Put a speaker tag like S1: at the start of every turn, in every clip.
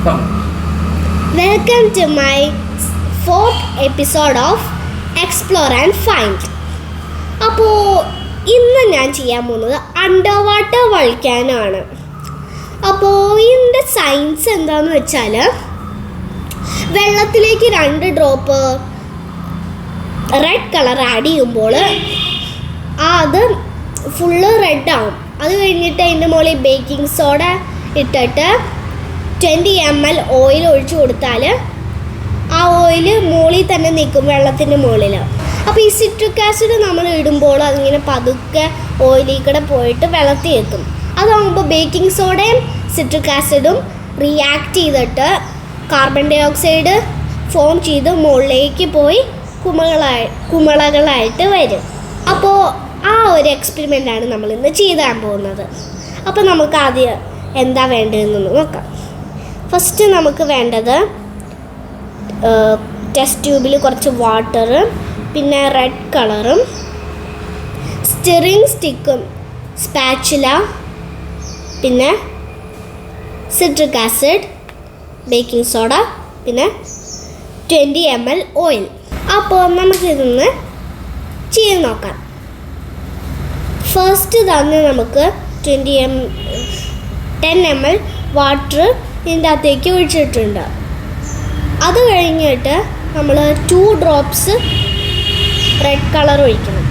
S1: Welcome to my 4th episode of Explore and Find. അപ്പോൾ ഇന്ന് ഞാൻ ചെയ്യാൻ പോകുന്നത് അണ്ടർ വാട്ടർ വൾക്കാനോ ആണ്. അപ്പോൾ ഇതിൻ്റെ സയൻസ് എന്താണെന്ന് വെച്ചാൽ, വെള്ളത്തിലേക്ക് 2 ഡ്രോപ്പ് റെഡ് കളർ ആഡ് ചെയ്യുമ്പോൾ അത് ഫുള്ള് റെഡ് ആവും. അത് കഴിഞ്ഞിട്ട് അതിൻ്റെ മുകളിൽ ബേക്കിംഗ് സോഡ ഇട്ടിട്ട് 20 ml ഓയിൽ ഒഴിച്ചു കൊടുത്താൽ ആ ഓയിൽ മുകളിൽ തന്നെ നിൽക്കും, വെള്ളത്തിൻ്റെ മുകളിൽ. അപ്പോൾ ഈ സിട്രിക് ആസിഡ് നമ്മൾ ഇടുമ്പോൾ അതിങ്ങനെ പതുക്കെ ഓയിലിൽ കൂടെ പോയിട്ട് വെള്ളത്തിൽ എത്തും. അതാകുമ്പോൾ ബേക്കിംഗ് സോഡയും സിട്രിക് ആസിഡും റിയാക്ട് ചെയ്തിട്ട് കാർബൺ ഡൈ ഓക്സൈഡ് ഫോം ചെയ്ത് മുകളിലേക്ക് പോയി കുമിളകളായിട്ട് വരും. അപ്പോൾ ആ ഒരു എക്സ്പെരിമെൻ്റാണ് നമ്മളിന്ന് ചെയ്യാൻ പോകുന്നത്. അപ്പോൾ നമുക്ക് ആദ്യം എന്താ വേണ്ടതെന്ന് നോക്കാം. ഫസ്റ്റ് നമുക്ക് വേണ്ടത് ടെസ്റ്റ് ട്യൂബിൽ കുറച്ച് വാട്ടർ, പിന്നെ റെഡ് കളറും, സ്റ്റിറിങ് സ്റ്റിക്കും, സ്പാച്ചുല, പിന്നെ സിട്രിക് ആസിഡ്, ബേക്കിംഗ് സോഡ, പിന്നെ 20 ml ഓയിൽ. അപ്പോൾ നമുക്കിതൊന്ന് ചെയ്ത് നോക്കാം. ഫസ്റ്റ് തന്നെ നമുക്ക് 10 ml വാട്ടർ ഇതിൻ്റെ അകത്തേക്ക് ഒഴിച്ചിട്ടുണ്ട്. അത് കഴിഞ്ഞിട്ട് നമ്മൾ 2 ഡ്രോപ്സ് റെഡ് കളർ ഒഴിക്കണം.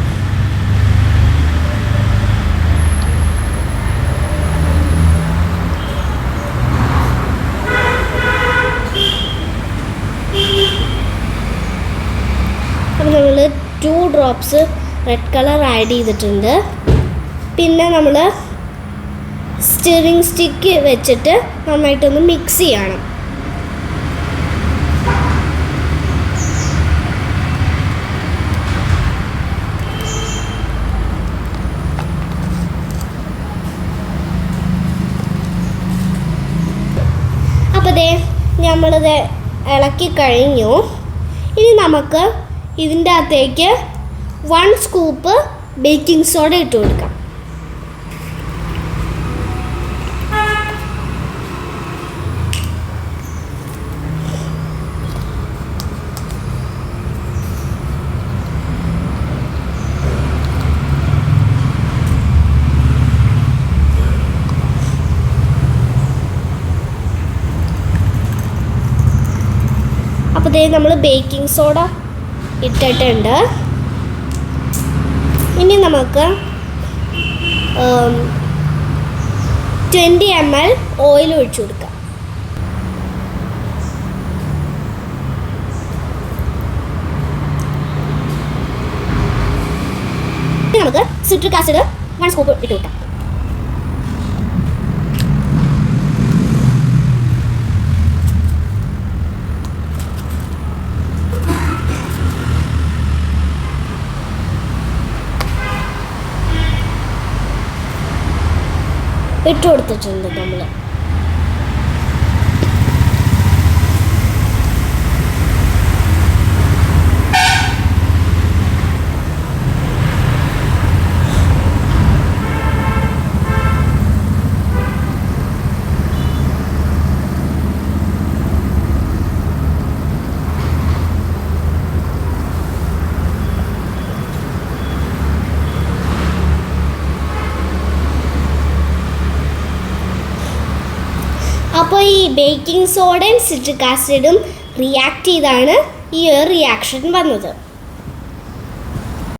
S1: അപ്പോൾ നമ്മൾ 2 ഡ്രോപ്സ് റെഡ് കളർ ആഡ് ചെയ്തിട്ടുണ്ട്. പിന്നെ നമ്മൾ സ്റ്റിറിങ് സ്റ്റിക്ക് വെച്ചിട്ട് നന്നായിട്ടൊന്ന് മിക്സ് ചെയ്യണം. അപ്പോൾ നമ്മളിത് ഇളക്കി കഴിഞ്ഞു. ഇനി നമുക്ക് ഇതിൻ്റെ അകത്തേക്ക് 1 സ്കൂപ്പ് ബേക്കിംഗ് സോഡ ഇട്ട് കൊടുക്കാം. അപ്പോൾ നമ്മൾ ബേക്കിംഗ് സോഡ ഇട്ടിട്ടുണ്ട്. ഇനി നമുക്ക് 20 ml ഓയിൽ ഒഴിച്ചു കൊടുക്കാം. ഇനി നമുക്ക് സിട്രിക് ആസിഡ് 1 സ്കൂപ്പ് ഇട്ട് കൊടുക്കാം. ഇട്ട് കൊടുത്തിട്ടുണ്ട് നമ്മൾ. അപ്പോൾ ഈ ബേക്കിംഗ് സോഡയും സിട്രിക് ആസിഡും റിയാക്ട് ചെയ്താണ് ഈ റിയാക്ഷൻ വന്നത്.